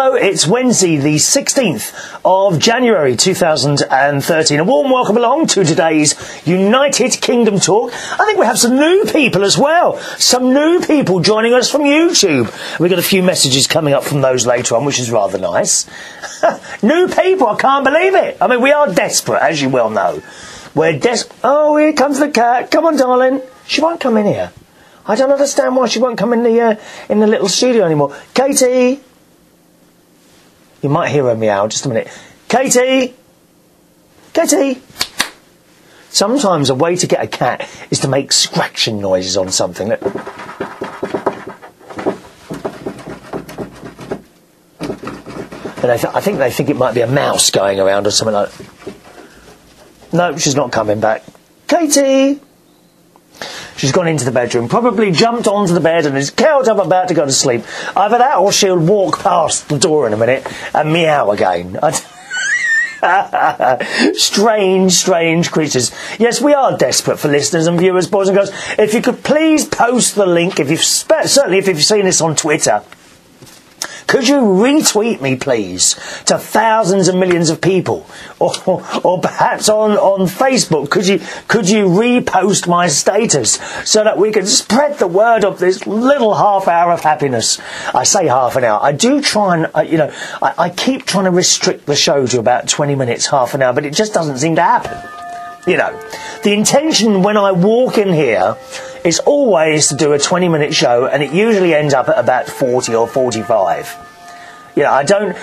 Hello, it's Wednesday, the 16th of January 2013. A warm welcome along to today's United Kingdom talk. I think we have some new people as well. Some new people joining us from YouTube. We've got a few messages coming up from those later on, which is rather nice. New people, I can't believe it. I mean, we are desperate, as you well know. We're Oh, here comes the cat. Come on, darling. She won't come in here. I don't understand why she won't come in the little studio anymore. Katie! You might hear her meow, just a minute. Katie! Katie! Sometimes a way to get a cat is to make scratching noises on something. Look. And I think they think it might be a mouse going around or something like that. No, she's not coming back. Katie! She's gone into the bedroom, probably jumped onto the bed and is curled up about to go to sleep. Either that or she'll walk past the door in a minute and meow again. Strange, strange creatures. Yes, we are desperate for listeners and viewers, boys and girls. If you could please post the link, certainly if you've seen this on Twitter, could you retweet me, please, to thousands and millions of people? Or perhaps on Facebook, could you repost my status so that we can spread the word of this little half hour of happiness? I say half an hour. I do try and, I keep trying to restrict the show to about 20 minutes, half an hour, but it just doesn't seem to happen. You know, the intention when I walk in here is always to do a 20-minute show, and it usually ends up at about 40 or 45. You know,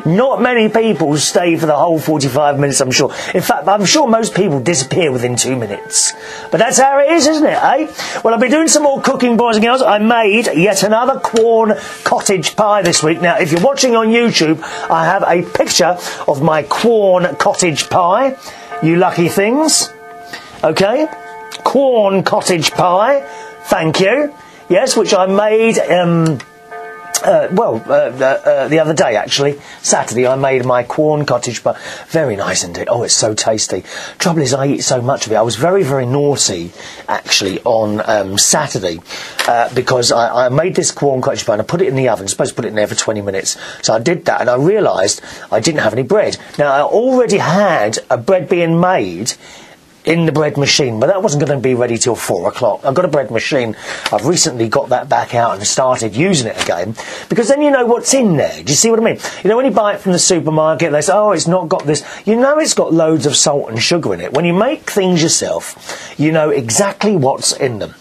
not many people stay for the whole 45 minutes, I'm sure. In fact, I'm sure most people disappear within 2 minutes. But that's how it is, isn't it, eh? Well, I'll be doing some more cooking, boys and girls. I made yet another Quorn cottage pie this week. Now, if you're watching on YouTube, I have a picture of my Quorn cottage pie. You lucky things. Okay? Quorn cottage pie. Thank you. Yes, which I made, the other day, actually. Saturday, I made my Quorn cottage pie. Very nice, isn't it? Oh, it's so tasty. Trouble is, I eat so much of it. I was very, very naughty, actually, on Saturday, because I made this Quorn cottage pie and I put it in the oven. I was supposed to put it in there for 20 minutes. So I did that and I realised I didn't have any bread. Now, I already had a bread being made in the bread machine, but that wasn't going to be ready till 4 o'clock. I've got a bread machine. I've recently got that back out and started using it again, because then you know what's in there. Do you see what I mean? You know, when you buy it from the supermarket, they say, oh, it's not got this. You know it's got loads of salt and sugar in it. When you make things yourself, you know exactly what's in them.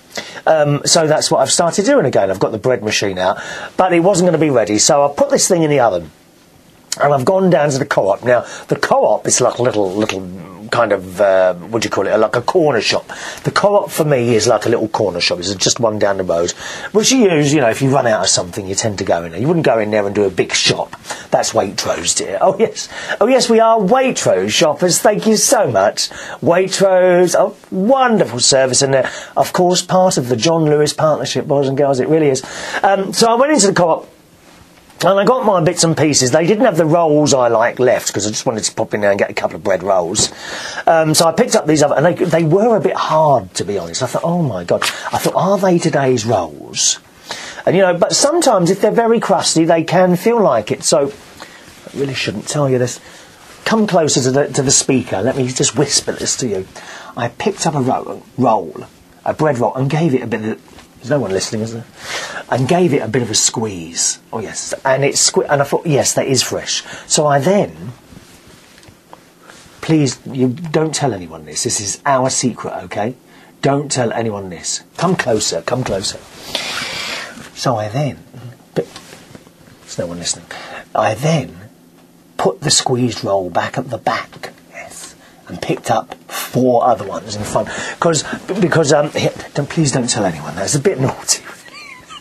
So that's what I've started doing again. I've got the bread machine out, but it wasn't going to be ready, so I put this thing in the oven. And I've gone down to the Co-op. Now, the Co-op is like a little kind of, what do you call it, like a corner shop. The Co-op for me is like a little corner shop. It's just one down the road, which you use, you know, if you run out of something, you tend to go in there. You wouldn't go in there and do a big shop. That's Waitrose, dear. Oh, yes, we are Waitrose shoppers. Thank you so much. Waitrose, oh, wonderful service in there. Of course, part of the John Lewis partnership, boys and girls, it really is. So I went into the Co-op, and I got my bits and pieces. They didn't have the rolls I like left, because I just wanted to pop in there and get a couple of bread rolls. So I picked up these other, and they were a bit hard, to be honest. I thought, oh my God. I thought, are they today's rolls? And, you know, but sometimes if they're very crusty, they can feel like it. So I really shouldn't tell you this. Come closer to the speaker. Let me just whisper this to you. I picked up a roll, a bread roll, and gave it a bit of... There's no one listening, is there? And gave it a bit of a squeeze. Oh, yes. And and I thought, yes, that is fresh. So I then... Please, you don't tell anyone this. This is our secret, OK? Don't tell anyone this. Come closer, come closer. So I then... There's no one listening. I then put the squeezed roll back at the back. Yes. And picked up 4 other ones in front, because please don't tell anyone. That's a bit naughty.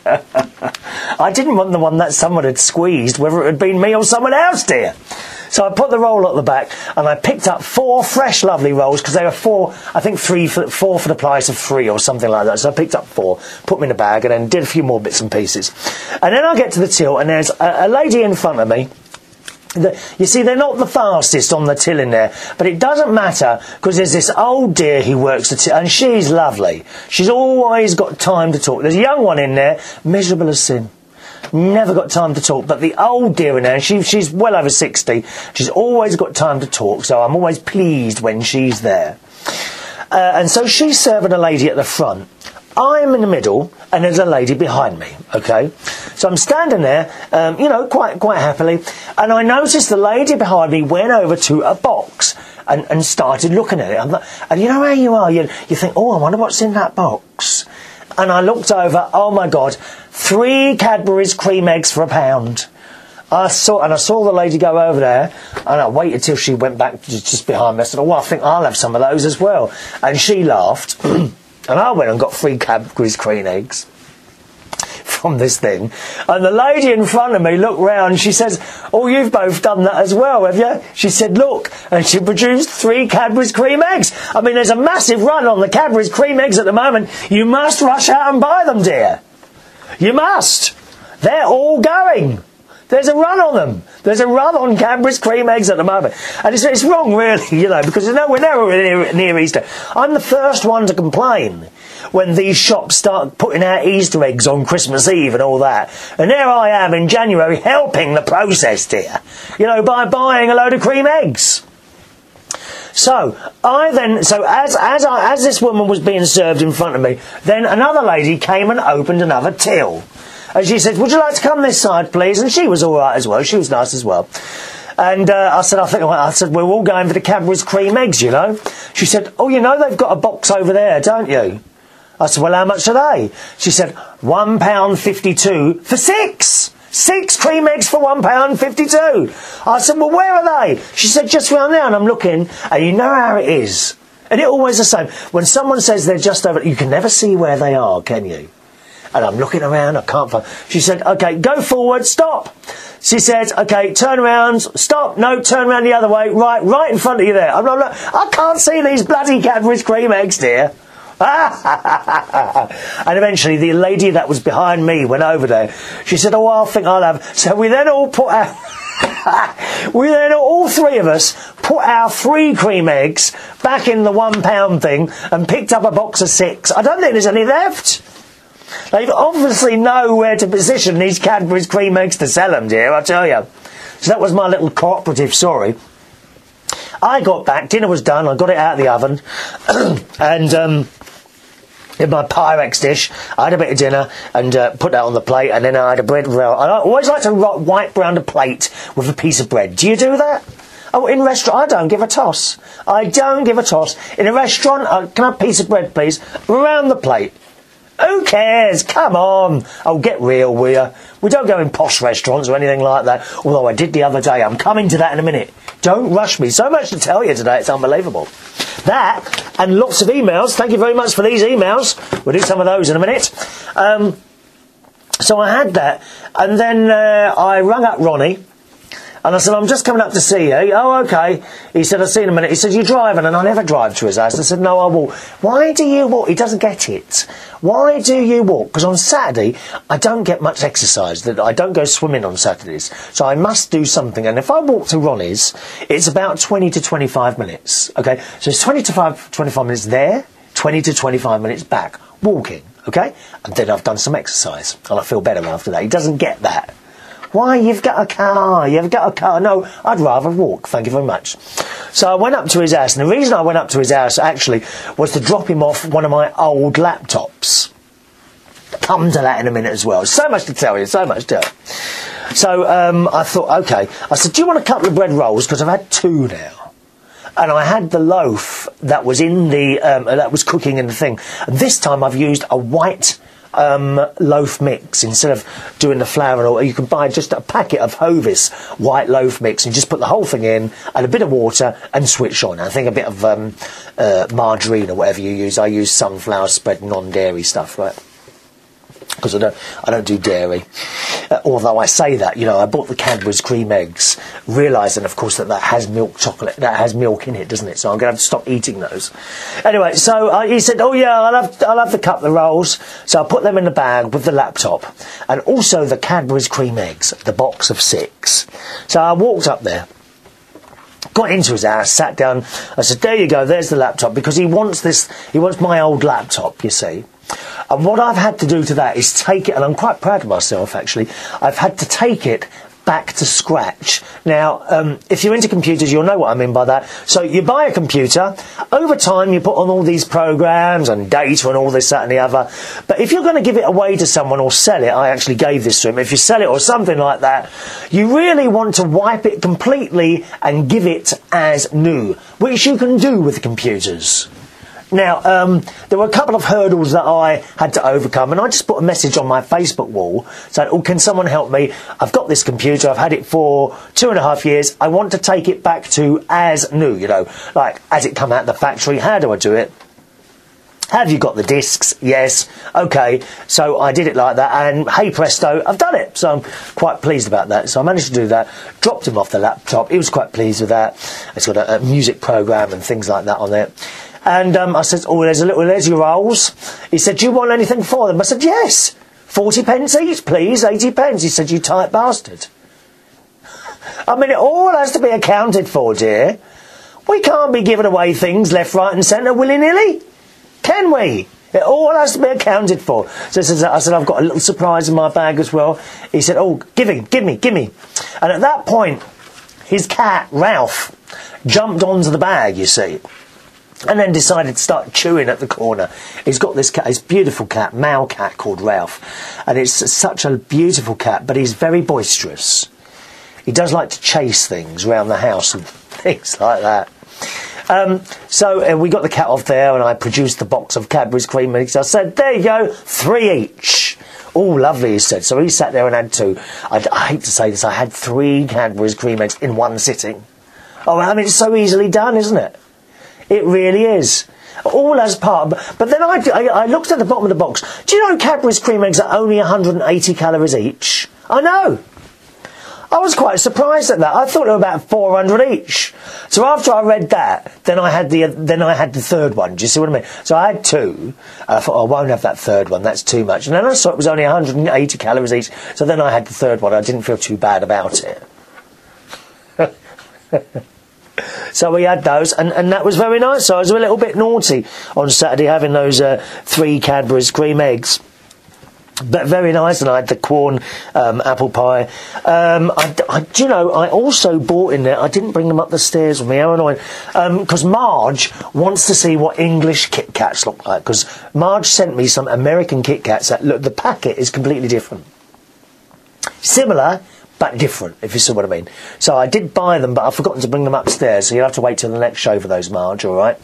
I didn't want the one that someone had squeezed, whether it had been me or someone else, dear. So I put the roll at the back, and I picked up 4 fresh, lovely rolls, because they were 4, I think 4 for the price of 3 or something like that. So I picked up 4, put them in a bag, and then did a few more bits and pieces. And then I get to the till, and there's a lady in front of me. You see, they're not the fastest on the till in there, but it doesn't matter, because there's this old dear who works the till, and she's lovely. She's always got time to talk. There's a young one in there, miserable as sin. never got time to talk. But the old dearer now, she's well over 60. She's always got time to talk, so I'm always pleased when she's there. And so she's serving a lady at the front. I'm in the middle, and there's a lady behind me, okay? So I'm standing there, you know, quite happily, and I noticed the lady behind me went over to a box and started looking at it. And you know how you are? You think, oh, I wonder what's in that box. And I looked over, oh my God, 3 Cadbury's cream eggs for £1. I saw the lady go over there, and I waited till she went back just behind me. I said, oh, well, I think I'll have some of those as well. And she laughed. And I went and got 3 Cadbury's cream eggs from this thing. And the lady in front of me looked round and she says, oh, you've both done that as well, have you? She said, look. And she produced 3 Cadbury's cream eggs. I mean, there's a massive run on the Cadbury's cream eggs at the moment. You must rush out and buy them, dear. You must. They're all going. There's a run on them. There's a run on Cadbury's cream eggs at the moment. And it's wrong, really, you know, because we're never near Easter. I'm the first one to complain when these shops start putting out Easter eggs on Christmas Eve and all that. And there I am in January helping the process, dear, you know, by buying a load of cream eggs. So as this woman was being served in front of me, then another lady came and opened another till. And she said, would you like to come this side, please? And she was all right as well. She was nice as well. And I said, we're all going for the Cadbury's cream eggs, you know. She said, oh, you know, they've got a box over there, don't you? I said, well, how much are they? She said, £1.52 for 6. 6 cream eggs for £1.52. I said, well, where are they? She said, just round there. And I'm looking, and you know how it is. And it's always the same. When someone says they're just over, you can never see where they are, can you? And I'm looking around, I can't find... She said, OK, go forward, stop. She said, OK, turn around, stop, no, turn around the other way, right in front of you there. I can't see these bloody Cadbury's cream eggs, dear. And eventually the lady that was behind me went over there. She said, oh, I think I'll have... So we then all put our... all 3 of us put our 3 cream eggs back in the £1 thing and picked up a box of 6. I don't think there's any left. They obviously know where to position these Cadbury's cream eggs to sell them, dear, I tell you. So that was my little cooperative story. I got back, dinner was done, I got it out of the oven, and in my Pyrex dish, I had a bit of dinner and put that on the plate, and then I had a bread roll. I always like to wipe round a plate with a piece of bread. Do you do that? Oh, in restaurant, I don't give a toss. I don't give a toss. In a restaurant, can I have a piece of bread, please? Around the plate. Who cares? Come on. Oh, get real, will you? We don't go in posh restaurants or anything like that, although I did the other day. I'm coming to that in a minute. Don't rush me. So much to tell you today, it's unbelievable. That, and lots of emails. Thank you very much for these emails. We'll do some of those in a minute. So I had that, and then I rung up Ronnie, and I said, I'm just coming up to see you. Oh, OK. He said, I'll see you in a minute. He said, you're driving? And I never drive to his house. I said, no, I walk. Why do you walk? He doesn't get it. Why do you walk? Because on Saturday, I don't get much exercise. I don't go swimming on Saturdays. So I must do something. And if I walk to Ronnie's, it's about 20 to 25 minutes. OK? So it's 20 to 25 minutes there, 20 to 25 minutes back, walking. OK? And then I've done some exercise. And I feel better after that. He doesn't get that. Why, you've got a car, you've got a car. No, I'd rather walk, thank you very much. So I went up to his house, and the reason I went up to his house, actually, was to drop him off one of my old laptops. Come to that in a minute as well. So much to tell you, so much to tell you. So I thought, OK. I said, do you want a couple of bread rolls? Because I've had 2 now. And I had the loaf that was in the, that was cooking in the thing. And this time I've used a white... loaf mix instead of doing the flour, or you can buy just a packet of Hovis white loaf mix and just put the whole thing in and a bit of water and switch on. I think a bit of margarine or whatever you use. I use sunflower spread, non-dairy stuff, right? Because I don't do dairy. Although I say that, you know, I bought the Cadbury's cream eggs, realising, of course, that has milk chocolate, that has milk in it, doesn't it? So I'm going to have to stop eating those. Anyway, so he said, oh yeah, I'll have the couple of rolls. So I put them in the bag with the laptop, and also the Cadbury's cream eggs, the box of 6. So I walked up there, got into his house, sat down. I said, there you go, there's the laptop, because he wants my old laptop, you see. And what I've had to do to that is take it, and I'm quite proud of myself actually, I've had to take it back to scratch. Now, if you're into computers, you'll know what I mean by that. So you buy a computer, over time you put on all these programs and data and all this, that and the other. But if you're going to give it away to someone or sell it, I actually gave this to him, if you sell it or something like that, you really want to wipe it completely and give it as new, which you can do with computers. Now, there were a couple of hurdles that I had to overcome, and I just put a message on my Facebook wall saying, oh, can someone help me? I've got this computer, I've had it for 2.5 years, I want to take it back to as new, you know, like as it come out of the factory. How do I do it? Have you got the discs? Yes. Okay. So I did it like that, and hey presto, I've done it. So I'm quite pleased about that. So I managed to do that, dropped him off the laptop. He was quite pleased with that. It's got a music program and things like that on there. And I said, oh, there's your rolls. He said, do you want anything for them? I said, yes. 40 pence each, please. 80 pence. He said, you tight bastard. I mean, it all has to be accounted for, dear. We can't be giving away things left, right and centre willy-nilly. Can we? It all has to be accounted for. So I said, I've got a little surprise in my bag as well. He said, oh, give me. And at that point, his cat, Ralph, jumped onto the bag, you see. And then decided to start chewing at the corner. He's got this cat, this beautiful cat, male cat called Ralph. And it's such a beautiful cat, but he's very boisterous. He does like to chase things around the house and things like that. So we got the cat off there, and I produced the box of Cadbury's cream eggs. I said, there you go, 3 each. Oh, lovely, he said. So he sat there and had 2. I hate to say this, I had 3 Cadbury's cream eggs in one sitting. Oh, I mean, it's so easily done, isn't it? It really is. All as part of... But then I looked at the bottom of the box. Do you know Cadbury's cream eggs are only 180 calories each? I know. I was quite surprised at that. I thought they were about 400 each. So after I read that, then I had the third one. Do you see what I mean? So I had 2. I thought, oh, I won't have that third one. That's too much. And then I saw it was only 180 calories each. So then I had the third one. I didn't feel too bad about it. So we had those, and that was very nice. So I was a little bit naughty on Saturday having those 3 Cadbury's cream eggs. But very nice, and I had the corn apple pie. Do you know, I also bought in there, I didn't bring them up the stairs with me, how annoying, because Marge wants to see what English Kit Kats look like, because Marge sent me some American Kit Kats that, look, the packet is completely different. Similar, but different, if you see what I mean. So I did buy them, but I've forgotten to bring them upstairs, so you'll have to wait till the next show for those, Marge, all right?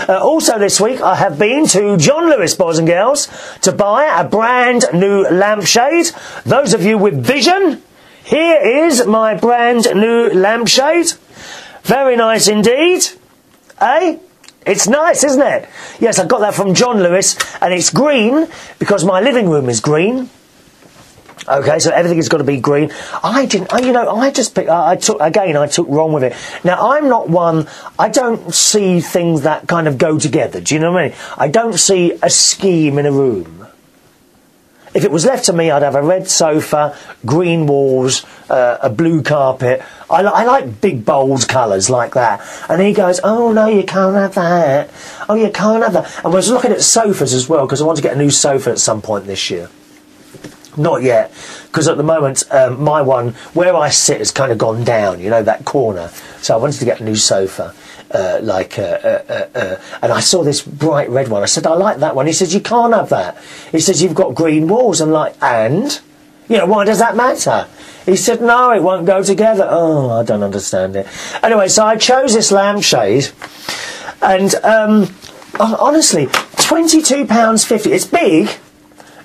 Also this week, I have been to John Lewis, boys and girls, to buy a brand new lampshade. Those of you with vision, here is my brand new lampshade. Very nice indeed. Eh? It's nice, isn't it? Yes, I got that from John Lewis, and it's green, because my living room is green. Okay, so everything has got to be green. I took wrong with it. Now, I'm not one, I don't see things that kind of go together, do you know what I mean? I don't see a scheme in a room. If it was left to me, I'd have a red sofa, green walls, a blue carpet. I like big, bold colours like that. And he goes, oh, no, you can't have that. Oh, you can't have that. And I was looking at sofas as well, because I want to get a new sofa at some point this year. Not yet, because at the moment my one where I sit has kind of gone down, you know, that corner. So I wanted to get a new sofa, and I saw this bright red one. I said, I like that one. He says, you can't have that. He says, you've got green walls. I'm like, and? You know, why does that matter? He said, no, it won't go together. Oh, I don't understand it. Anyway, so I chose this lampshade, and honestly, £22.50. It's big.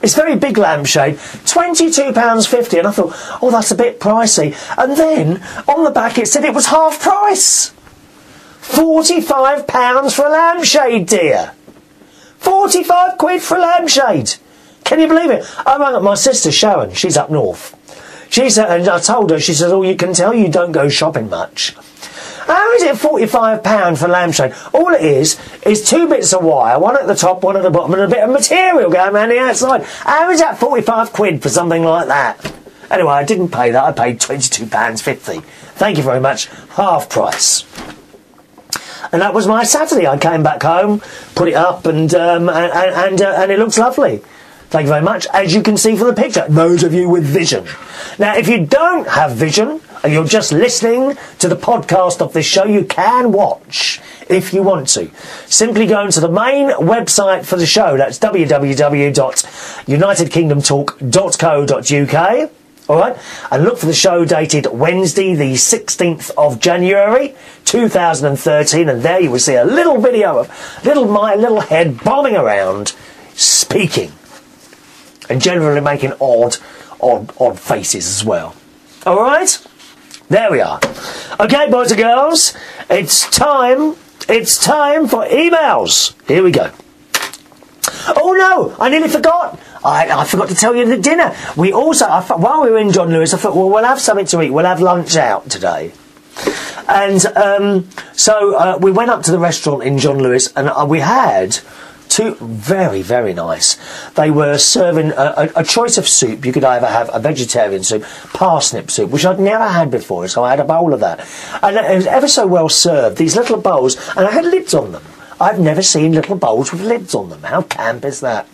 It's a very big lampshade, £22.50, and I thought, oh, that's a bit pricey. And then, on the back, it said it was half price. £45 for a lampshade, dear. 45 quid for a lampshade. Can you believe it? I rang up my sister, Sharon. She's up north. She said, and I told her, she says, oh, you can tell you don't go shopping much. How is it £45 for a lampshade? All it is 2 bits of wire, one at the top, one at the bottom, and a bit of material going around the outside. How is that 45 quid for something like that? Anyway, I didn't pay that. I paid £22.50. Thank you very much. Half price. And that was my Saturday. I came back home, put it up, and it looks lovely. Thank you very much. As you can see from the picture, those of you with vision. Now, if you don't have vision and you're just listening to the podcast of this show, you can watch if you want to. Simply go into the main website for the show. That's www.unitedkingdomtalk.co.uk. All right, and look for the show dated Wednesday, the 16th of January, 2013, and there you will see a little video of my little head bombing around, speaking, and generally making odd faces as well. All right, there we are. Okay, boys and girls, it's time for emails. Here we go. Oh no, I nearly forgot. I forgot to tell you the dinner. We also, while we were in John Lewis, I thought, well, we'll have something to eat. We'll have lunch out today. And so we went up to the restaurant in John Lewis, and we had two very, very nice. They were serving a choice of soup. You could either have a vegetarian soup, parsnip soup, which I'd never had before, so I had a bowl of that. And it was ever so well served, these little bowls, and I had lids on them. I've never seen little bowls with lids on them. How camp is that?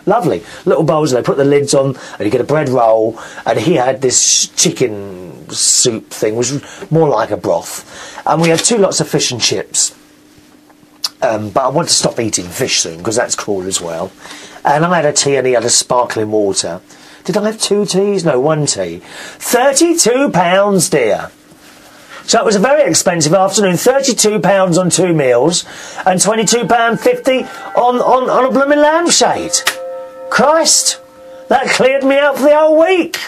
Lovely. Little bowls, and they put the lids on, and you get a bread roll, and he had this chicken soup thing, which was more like a broth. And we had 2 lots of fish and chips. But I want to stop eating fish soon, because that's cool as well. And I had a tea, and he had a sparkling water. Did I have 2 teas? No, 1 tea. £32, dear. So it was a very expensive afternoon. £32 on 2 meals, and £22.50 on a blooming lampshade. Christ, that cleared me out for the whole week.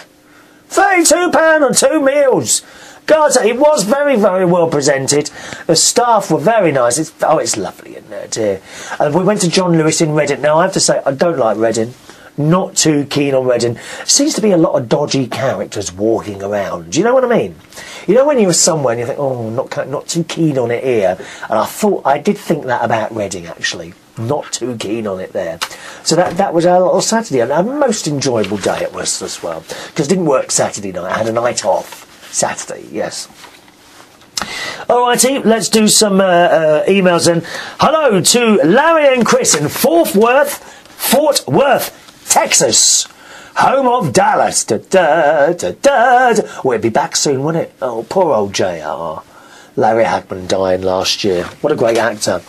£32 on 2 meals. God, it was very, very well presented. The staff were very nice. It's lovely in there, dear. And we went to John Lewis in Reardon. Now, I have to say, I don't like Reardon. Not too keen on Reardon. Seems to be a lot of dodgy characters walking around. Do you know what I mean? You know when you're somewhere and you think, oh, not too keen on it here. And I did think that about Reading, actually. Not too keen on it there. So that was our little Saturday, and a most enjoyable day it was as well. Because I didn't work Saturday night. I had a night off Saturday, yes. Alrighty, let's do some emails then. Hello to Larry and Chris in Fort Worth, Texas. Home of Dallas. Da, da, da, da. Well, it'd be back soon, wouldn't it? Oh, poor old JR. Larry Hagman dying last year. What a great actor.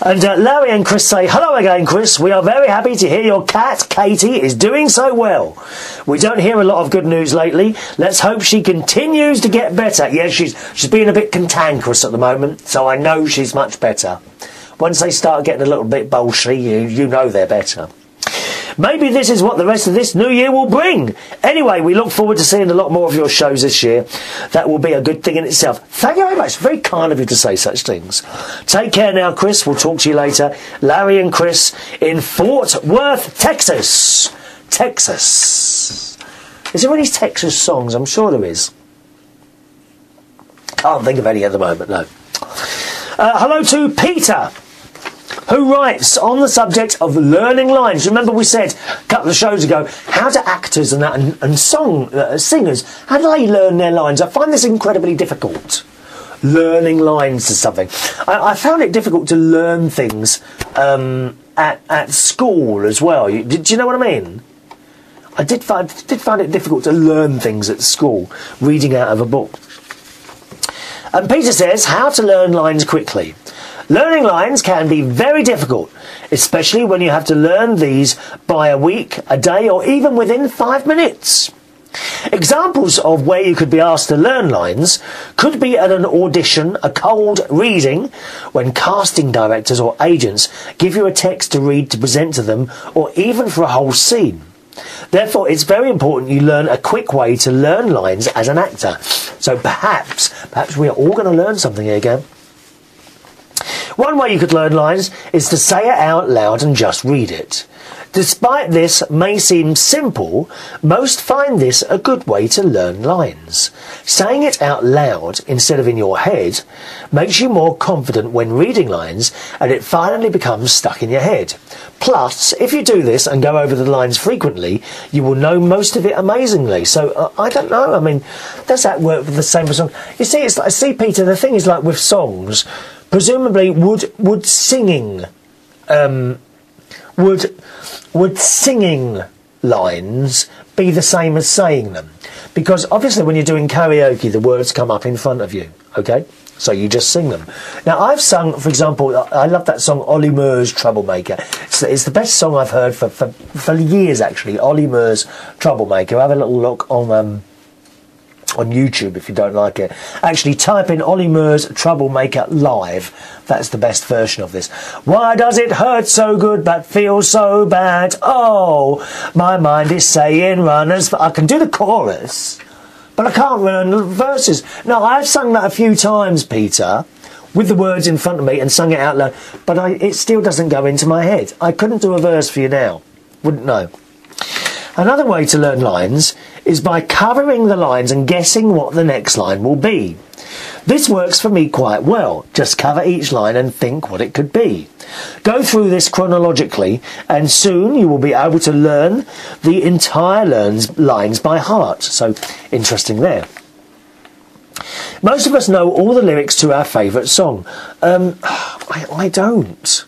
And Larry and Chris say, hello again, Chris. We are very happy to hear your cat, Katie, is doing so well. We don't hear a lot of good news lately. Let's hope she continues to get better. Yeah, she's being a bit cantankerous at the moment, so I know she's much better. Once they start getting a little bit bolshy, you know they're better. Maybe this is what the rest of this new year will bring. Anyway, we look forward to seeing a lot more of your shows this year. That will be a good thing in itself. Thank you very much. Very kind of you to say such things. Take care now, Chris. We'll talk to you later. Larry and Chris in Fort Worth, Texas. Texas. Is there any Texas songs? I'm sure there is. Can't think of any at the moment, no. Hello to Peter, who writes on the subject of learning lines. Remember we said a couple of shows ago, how do actors and singers, how do they learn their lines? I find this incredibly difficult, learning lines to something. I found it difficult to learn things at school as well. Do you know what I mean? I did find it difficult to learn things at school, reading out of a book. And Peter says, how to learn lines quickly. Learning lines can be very difficult, especially when you have to learn these by a week, a day, or even within 5 minutes. Examples of where you could be asked to learn lines could be at an audition, a cold reading, when casting directors or agents give you a text to read to present to them, or even for a whole scene. Therefore, it's very important you learn a quick way to learn lines as an actor. So perhaps we are all going to learn something here again. One way you could learn lines is to say it out loud and just read it. Despite this may seem simple, most find this a good way to learn lines. Saying it out loud instead of in your head makes you more confident when reading lines, and it finally becomes stuck in your head. Plus, if you do this and go over the lines frequently, you will know most of it amazingly. So, I don't know, I mean, does that work with the same song? You see, it's like, see, Peter, the thing is like with songs, presumably would singing, would singing lines be the same as saying them? Because obviously when you're doing karaoke, the words come up in front of you, okay? So you just sing them. Now, I've sung, for example, I love that song, Ollie Murs' Troublemaker. It's the best song I've heard for years, actually, Ollie Murs' Troublemaker. Have a little look on YouTube if you don't like it. Actually, type in Ollie Murs' Troublemaker live. That's the best version of this. Why does it hurt so good but feel so bad? Oh, my mind is saying runners. I can do the chorus, but I can't learn the verses. No, I've sung that a few times, Peter, with the words in front of me and sung it out loud, but it still doesn't go into my head. I couldn't do a verse for you now. Wouldn't know. Another way to learn lines is by covering the lines and guessing what the next line will be. This works for me quite well. Just cover each line and think what it could be. Go through this chronologically and soon you will be able to learn the entire lines by heart. So, interesting there. Most of us know all the lyrics to our favourite song. I don't.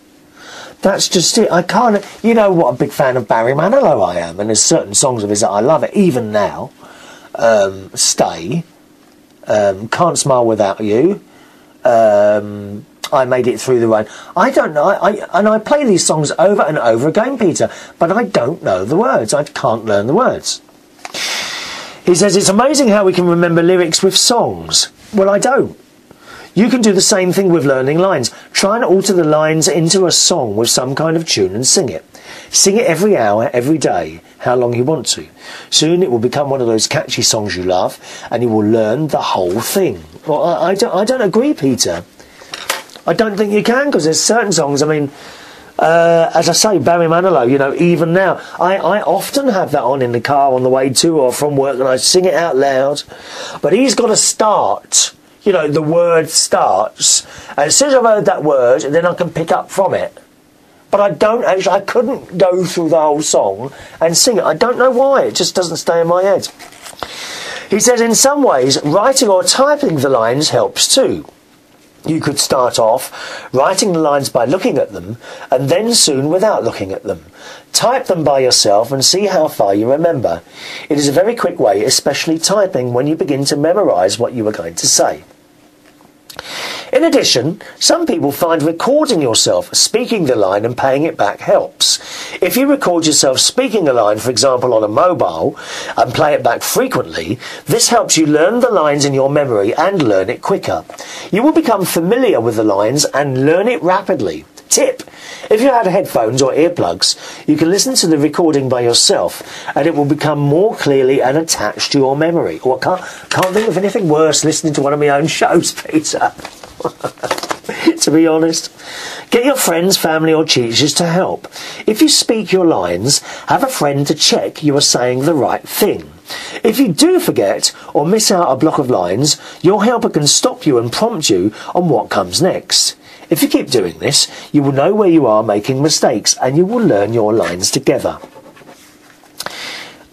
That's just it. I can't. You know what a big fan of Barry Manilow I am, and there's certain songs of his that I love. It even now. Stay. Can't Smile Without You. I Made It Through the Rain. I don't know. I play these songs over and over again, Peter, but I don't know the words. I can't learn the words. He says it's amazing how we can remember lyrics with songs. Well, I don't. You can do the same thing with learning lines. Try and alter the lines into a song with some kind of tune and sing it. Sing it every hour, every day, how long you want to. Soon it will become one of those catchy songs you love, and you will learn the whole thing. Well, I don't agree, Peter. I don't think you can, because there's certain songs, I mean, as I say, Barry Manilow, you know, even now, I often have that on in the car on the way to or from work, and I sing it out loud. But he's got to start. You know, the word starts, and as soon as I've heard that word, then I can pick up from it. But I don't actually, I couldn't go through the whole song and sing it. I don't know why, it just doesn't stay in my head. He says, in some ways, writing or typing the lines helps too. You could start off writing the lines by looking at them, and then soon without looking at them. Type them by yourself and see how far you remember. It is a very quick way, especially typing, when you begin to memorise what you are going to say. In addition, some people find recording yourself speaking the line and playing it back helps. If you record yourself speaking a line, for example, on a mobile, and play it back frequently, this helps you learn the lines in your memory and learn it quicker. You will become familiar with the lines and learn it rapidly. Tip: if you had headphones or earplugs, you can listen to the recording by yourself, and it will become more clearly and attached to your memory. Or I can't think of anything worse listening to one of my own shows, Peter. To be honest. Get your friends, family or teachers to help. If you speak your lines, have a friend to check you are saying the right thing. If you do forget or miss out a block of lines, your helper can stop you and prompt you on what comes next. If you keep doing this, you will know where you are making mistakes and you will learn your lines together.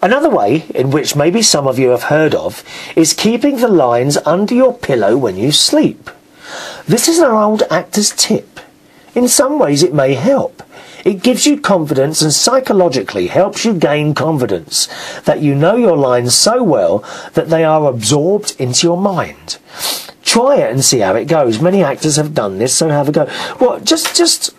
Another way, in which maybe some of you have heard of, is keeping the lines under your pillow when you sleep. This is an old actor's tip. In some ways it may help. It gives you confidence and psychologically helps you gain confidence that you know your lines so well that they are absorbed into your mind. Try it and see how it goes. Many actors have done this, so have a go. What, just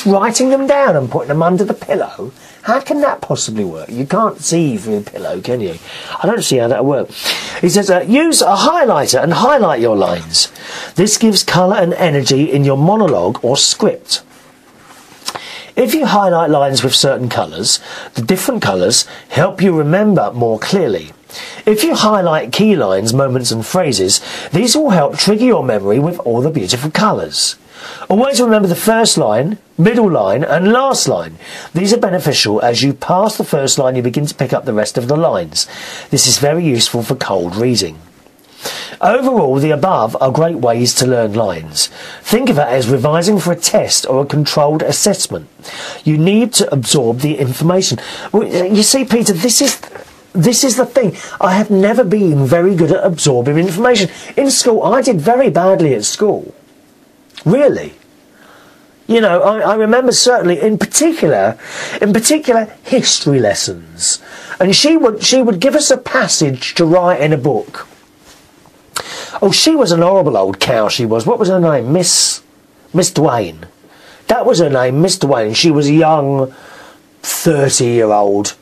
writing them down and putting them under the pillow? How can that possibly work? You can't see through the pillow, can you? I don't see how that works. He says, use a highlighter and highlight your lines. This gives colour and energy in your monologue or script. If you highlight lines with certain colours, the different colours help you remember more clearly. If you highlight key lines, moments and phrases, these will help trigger your memory with all the beautiful colours. Always remember the first line, middle line and last line. These are beneficial. As you pass the first line, you begin to pick up the rest of the lines. This is very useful for cold reading. Overall, the above are great ways to learn lines. Think of it as revising for a test or a controlled assessment. You need to absorb the information. Well, you see, Peter, this is the thing. I have never been very good at absorbing information. In school, I did very badly at school. Really. You know, I remember certainly, in particular, history lessons. And she would give us a passage to write in a book. Oh, she was an horrible old cow, she was. What was her name? Miss Duane. That was her name, Miss Duane. She was a young 30-year-old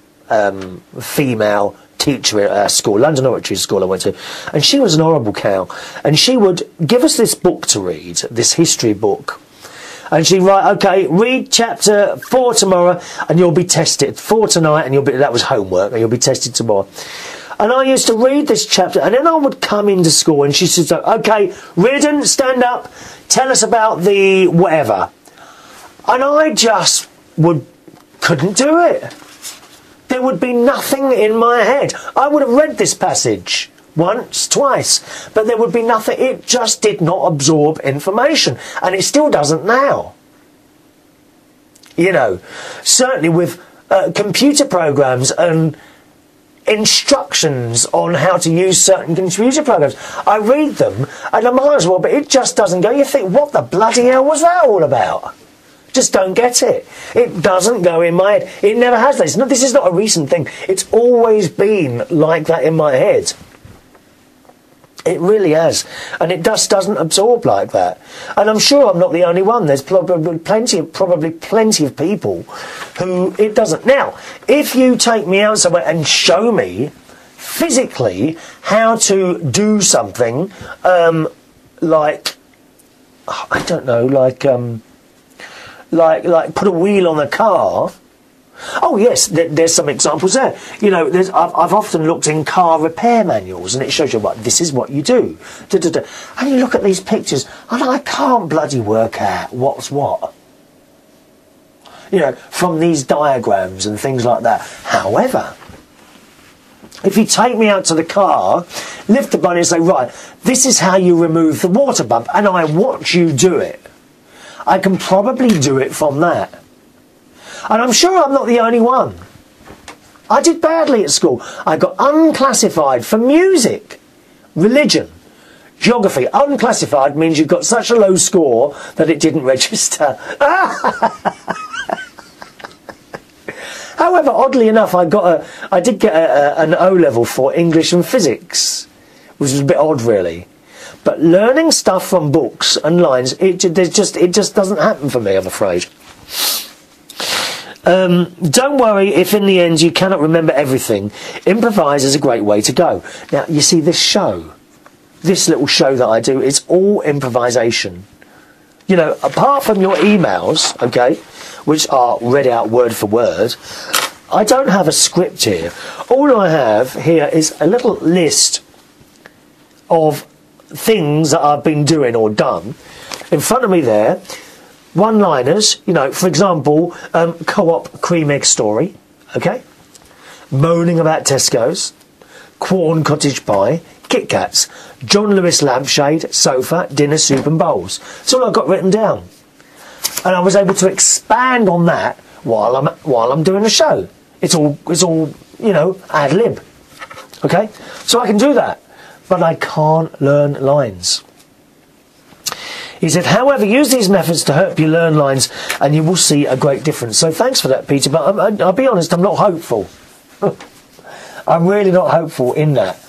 female teacher at our school, London Oratory School I went to, and she was an horrible cow. And she would give us this book to read, this history book, and she'd write, okay, read chapter 4 tomorrow and you'll be tested, 4 tonight and that was homework, and you'll be tested tomorrow. And I used to read this chapter, and then I would come into school and she said, okay, Reardon, stand up, tell us about the whatever. And I just couldn't do it. There would be nothing in my head. I would have read this passage once, twice, but there would be nothing. It just did not absorb information, and it still doesn't now. You know, certainly with computer programs and instructions on how to use certain computer programs, I read them and I might as well, but it just doesn't go. You think, what the bloody hell was that all about? Just don't get it. It doesn't go in my head. It never has. This is not a recent thing. It's always been like that in my head. It really has. And it just doesn't absorb like that. And I'm sure I'm not the only one. There's probably plenty of people who it doesn't. Now, if you take me out somewhere and show me physically how to do something, like, I don't know, like put a wheel on a car. Oh yes, there's some examples there. You know, I've often looked in car repair manuals, and it shows you this is what you do. And you look at these pictures, and I can't bloody work out what's what. You know, from these diagrams and things like that. However, if you take me out to the car, lift the bunny and say, right, this is how you remove the water pump, and I watch you do it, I can probably do it from that. And I'm sure I'm not the only one. I did badly at school. I got unclassified for music, religion, geography. Unclassified means you've got such a low score that it didn't register. However, oddly enough, I did get an O-level for English and physics, which was a bit odd, really. But learning stuff from books and lines, it just doesn't happen for me, I'm afraid. Don't worry if in the end you cannot remember everything. Improvise is a great way to go. Now, you see, this little show that I do, it's all improvisation. You know, apart from your emails, okay, which are read out word for word, I don't have a script here. All I have here is a little list of things that I've been doing or done. In front of me there, one-liners, you know, for example, co-op cream egg story, okay? Moaning about Tesco's, Quorn cottage pie, Kit Kats, John Lewis lampshade, sofa, dinner, soup and bowls. That's all I've got written down. And I was able to expand on that while I'm doing the show. It's all, you know, ad lib. Okay? So I can do that. But I can't learn lines. He said, however, use these methods to help you learn lines and you will see a great difference. So thanks for that, Peter, but I'll be honest, I'm not hopeful. I'm really not hopeful in that.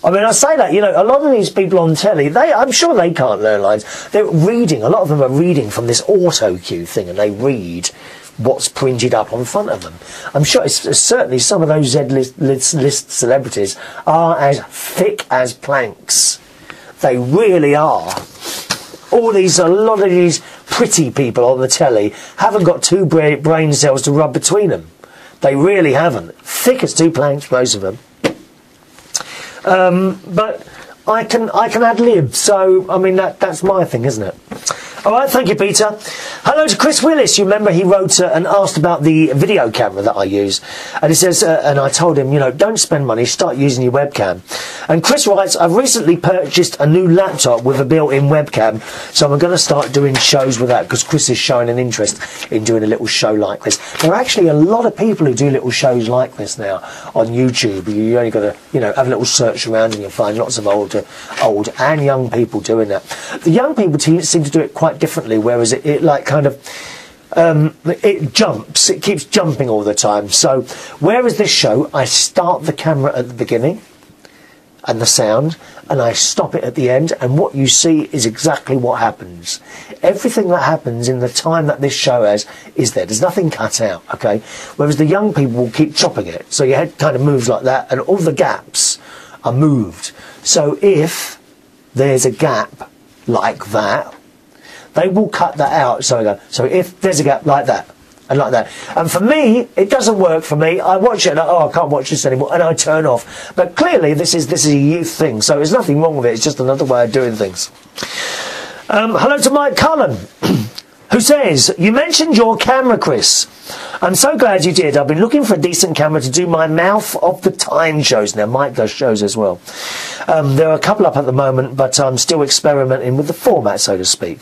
I mean, I say that, you know, a lot of these people on telly, I'm sure they can't learn lines. They're reading, a lot of them are reading from this auto cue thing, and they read what's printed up on front of them. I'm sure certainly some of those Z-list celebrities are as thick as planks. They really are. A lot of these pretty people on the telly haven't got two brain cells to rub between them. They really haven't. Thick as two planks, most of them. But I can ad lib, so I mean that's my thing, isn't it? All right, thank you, Peter. Hello to Chris Willis. You remember he wrote and asked about the video camera that I use, and he says, and I told him, you know, don't spend money, start using your webcam. And Chris writes, I've recently purchased a new laptop with a built-in webcam, so I'm going to start doing shows with that, because Chris is showing an interest in doing a little show like this. There are actually a lot of people who do little shows like this now on YouTube. You only got to, you know, have a little search around and you'll find lots of old and young people doing that. The young people seem to do it quite quite differently, whereas it like kind of it jumps, it keeps jumping all the time. So whereas this show, I start the camera at the beginning and the sound, and I stop it at the end, and what you see is exactly what happens. Everything that happens in the time that this show has is there. There's nothing cut out, okay? Whereas the young people will keep chopping it. So your head kind of moves like that, and all the gaps are moved. So if there's a gap like that, they will cut that out. So if there's a gap like that, and like that. And for me, it doesn't work for me. I watch it and I can't watch this anymore, and I turn off. But clearly this is a youth thing, so there's nothing wrong with it. It's just another way of doing things. Hello to Mike Cullen, who says, you mentioned your camera, Chris. I'm so glad you did. I've been looking for a decent camera to do my Mouth of the Time shows. Now, Mike does shows as well. There are a couple up at the moment, but I'm still experimenting with the format, so to speak.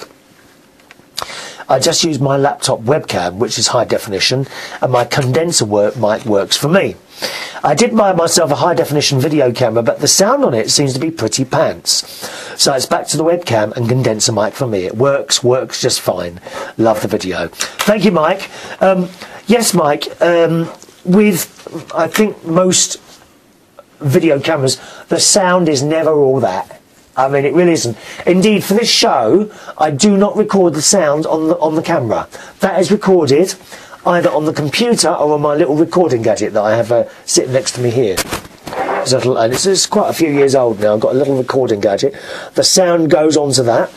I just use my laptop webcam, which is high definition, and my condenser mic works for me. I did buy myself a high definition video camera, but the sound on it seems to be pretty pants. So it's back to the webcam and condenser mic for me. It works just fine. Love the video. Thank you, Mike. Yes, Mike, with, I think, most video cameras, the sound is never all that. I mean, it really isn't. Indeed, for this show, I do not record the sound on the camera. That is recorded either on the computer or on my little recording gadget that I have sitting next to me here. And it's quite a few years old now. I've got a little recording gadget. The sound goes onto that.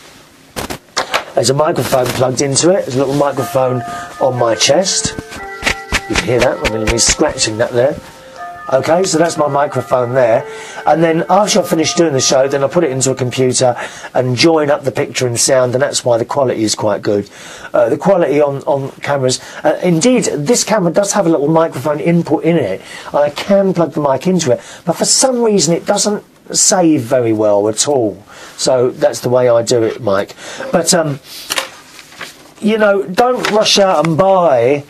There's a microphone plugged into it. There's a little microphone on my chest. You can hear that. I mean, he's scratching that there. Okay, so that's my microphone there. And then after I finish doing the show, then I put it into a computer and join up the picture and sound, and that's why the quality is quite good. The quality on cameras, indeed, this camera does have a little microphone input in it, and I can plug the mic into it, but for some reason it doesn't save very well at all. So that's the way I do it, Mike. But, you know, don't rush out and buy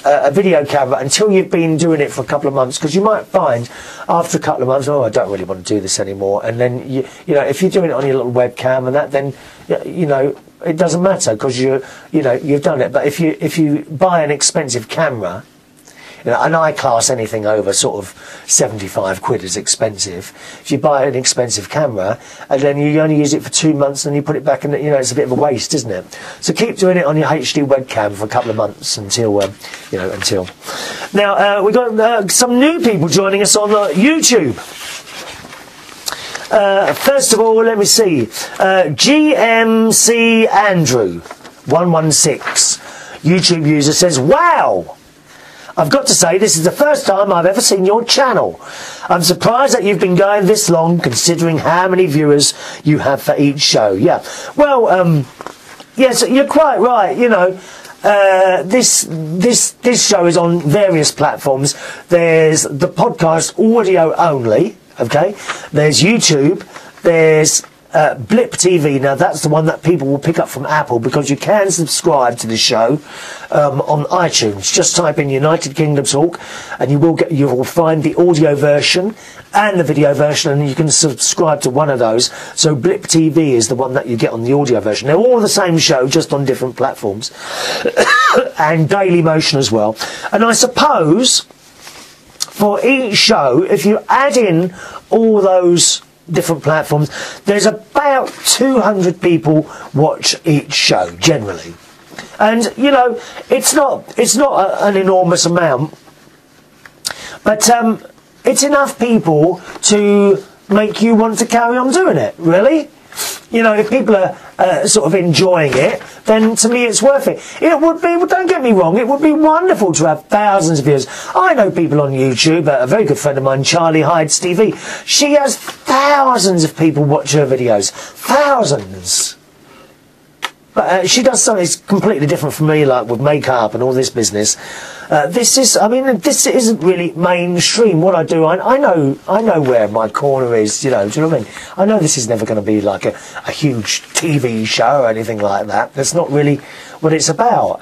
a video camera until you've been doing it for a couple of months, because you might find after a couple of months, oh, I don't really want to do this anymore, and then you know, if you're doing it on your little webcam and that, then you know, it doesn't matter, because you've done it. But if you buy an expensive camera, you know, and I class anything over sort of 75 quid as expensive. If you buy an expensive camera and then you only use it for 2 months and you put it back, and you know, it's a bit of a waste, isn't it? So keep doing it on your HD webcam for a couple of months until you know, until. Now we've got some new people joining us on YouTube. First of all, let me see. GMC Andrew 116 YouTube user says, wow! I've got to say, this is the first time I've ever seen your channel. I'm surprised that you've been going this long, considering how many viewers you have for each show. Yeah, well, yes, you're quite right. You know, this show is on various platforms. There's the podcast audio only. Okay, there's YouTube. There's Blip TV. Now that's the one that people will pick up from Apple, because you can subscribe to the show on iTunes. Just type in United Kingdom Talk and you will find the audio version and the video version, and you can subscribe to one of those. So Blip TV is the one that you get on the audio version. They're all the same show, just on different platforms. And Daily Motion as well. And I suppose for each show, if you add in all those different platforms, there's about 200 people watch each show generally, and you know, it's not an enormous amount, but it's enough people to make you want to carry on doing it, really. You know, if people are sort of enjoying it, then to me it's worth it. It would be, well, don't get me wrong, it would be wonderful to have thousands of viewers. I know people on YouTube, a very good friend of mine, Charlie Hyde's TV. She has thousands of people watch her videos. Thousands. But she does something completely different from me, like with makeup and all this business. This isn't really mainstream. What I do, I know where my corner is. You know, do you know what I mean? I know this is never going to be like a huge TV show or anything like that. That's not really what it's about.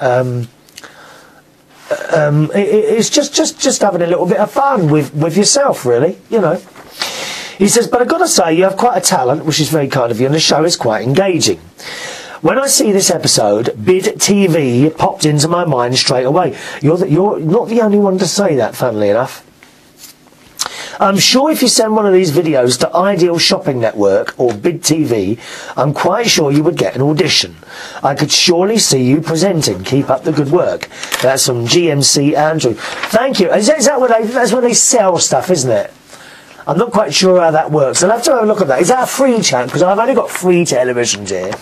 It's just having a little bit of fun with yourself, really. You know. He says, but I've got to say, you have quite a talent, which is very kind of you, and the show is quite engaging. When I see this episode, Bid TV popped into my mind straight away. You're not the only one to say that, funnily enough. I'm sure if you send one of these videos to Ideal Shopping Network or Bid TV, I'm quite sure you would get an audition. I could surely see you presenting. Keep up the good work. That's from GMC Andrew. Thank you. Is that that's where they sell stuff, isn't it? I'm not quite sure how that works. I'll have to have a look at that. Is that a free channel? Because I've only got free televisions here.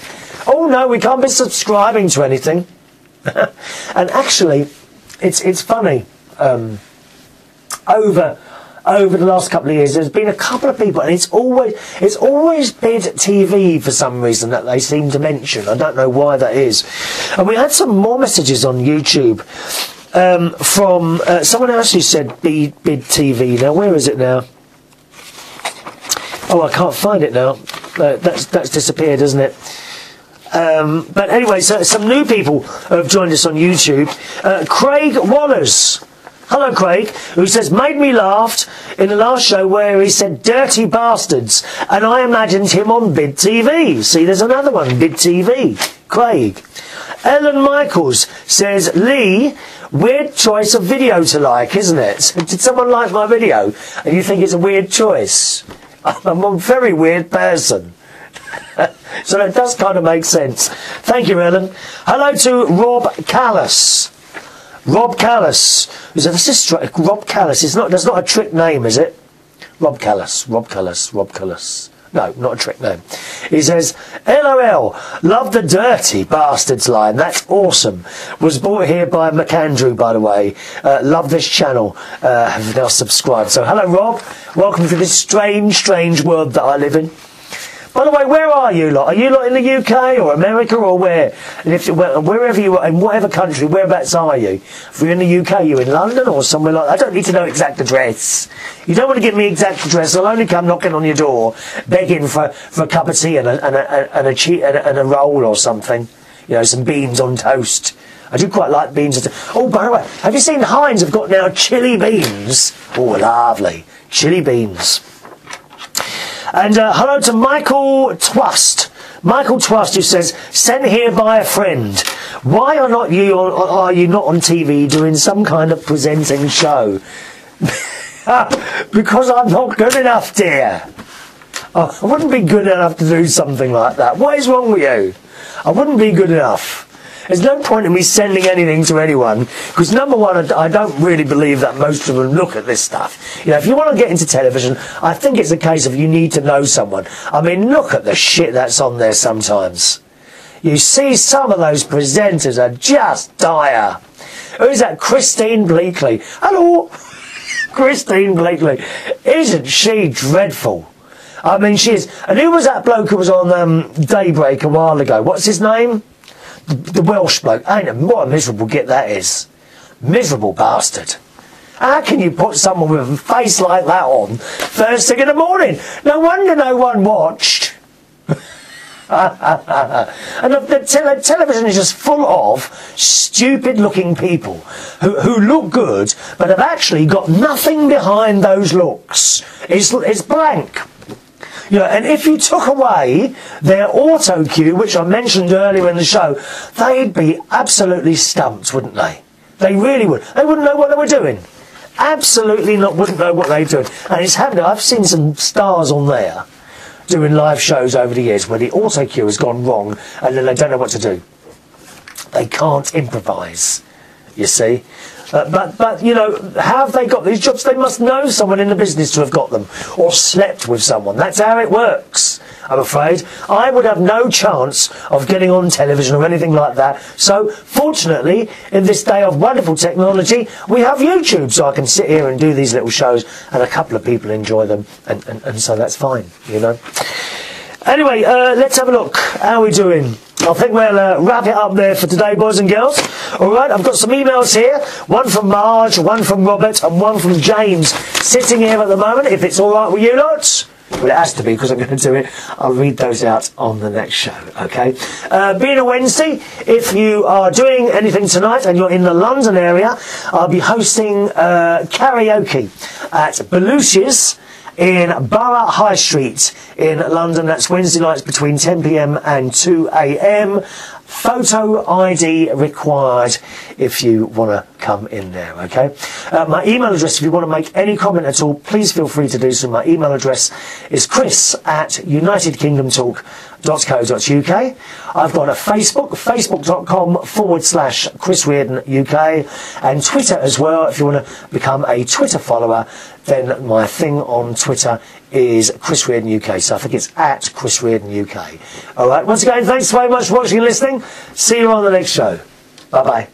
Oh no, we can't be subscribing to anything. And actually, it's funny. Over the last couple of years, there's been a couple of people, and it's always Bid TV for some reason that they seem to mention. I don't know why that is. And we had some more messages on YouTube from someone else who said Bid TV. Now, where is it now? Oh, I can't find it now. That's disappeared, isn't it? But anyway, so some new people have joined us on YouTube. Craig Wallace. Hello, Craig, who says, made me laugh in the last show where he said dirty bastards, and I imagined him on Bid TV. See, there's another one, Bid TV. Craig. Ellen Michaels says, Lee, weird choice of video to like, isn't it? Did someone like my video and you think it's a weird choice? I'm a very weird person. So that does kind of make sense. Thank you, Ellen. Hello to Rob Callis. Rob Callis. Rob Callis. That's not a trick name, is it? Rob Callis. Rob Callis. Rob Callis. No, not a trick name. He says, LOL, love the dirty bastards line. That's awesome. Was bought here by McAndrew, by the way. Love this channel. Have now subscribed. So hello, Rob. Welcome to this strange world that I live in. By the way, where are you lot? Are you lot in the UK or America or where? And wherever you are, in whatever country, whereabouts are you? If you're in the UK, you're in London or somewhere like that. I don't need to know exact address. You don't want to give me exact address. I'll only come knocking on your door, begging for a cup of tea and a roll or something. You know, some beans on toast. I do quite like beans on toast. Oh, by the way, have you seen Heinz have got now chili beans? Oh, lovely. Chili beans. And hello to Michael Twust. Michael Twust, who says, sent here by a friend. Why are you not on TV doing some kind of presenting show? Because I'm not good enough, dear. I wouldn't be good enough to do something like that. What is wrong with you? I wouldn't be good enough. There's no point in me sending anything to anyone, because number one, I don't really believe that most of them look at this stuff. You know, if you want to get into television, I think it's a case of you need to know someone. I mean, look at the shit that's on there sometimes. You see some of those presenters are just dire. Who's that? Christine Bleakley. Hello! Christine Bleakley. Isn't she dreadful? I mean, she is. And who was that bloke who was on Daybreak a while ago? What's his name? The Welsh bloke. Ain't it? What a miserable git that is. Miserable bastard. How can you put someone with a face like that on first thing in the morning? No wonder no one watched. And the television is just full of stupid-looking people who look good, but have actually got nothing behind those looks. It's blank. You know, and if you took away their auto cue, which I mentioned earlier in the show, they'd be absolutely stumped, wouldn't they? They really would. They wouldn't know what they were doing. Absolutely wouldn't know what they were doing. And it's happening. I've seen some stars on there doing live shows over the years where the auto cue has gone wrong and then they don't know what to do. They can't improvise, you see. But you know, how have they got these jobs? They must know someone in the business to have got them, or slept with someone. That's how it works, I'm afraid. I would have no chance of getting on television or anything like that. So, fortunately, in this day of wonderful technology, we have YouTube, so I can sit here and do these little shows, and a couple of people enjoy them, and so that's fine, you know. Anyway, let's have a look. How are we doing? I think we'll wrap it up there for today, boys and girls. All right, I've got some emails here. One from Marge, one from Robert, and one from James sitting here at the moment, if it's all right with you lots. Well, it has to be, because I'm going to do it. I'll read those out on the next show, okay? Being a Wednesday, if you are doing anything tonight and you're in the London area, I'll be hosting karaoke at Belushi's in Borough High Street in London. That's Wednesday nights between 10 p.m. and 2 a.m. Photo ID required if you want to come in there, okay? My email address, if you want to make any comment at all, please feel free to do so. My email address is chris@unitedkingdomtalk.co.uk. I've got a Facebook, facebook.com/Chris Reardon UK, and Twitter as well. If you want to become a Twitter follower, then my thing on Twitter is Chris Reardon UK. So I think it's at Chris Reardon UK. All right. Once again, thanks very much for watching and listening. See you on the next show. Bye-bye.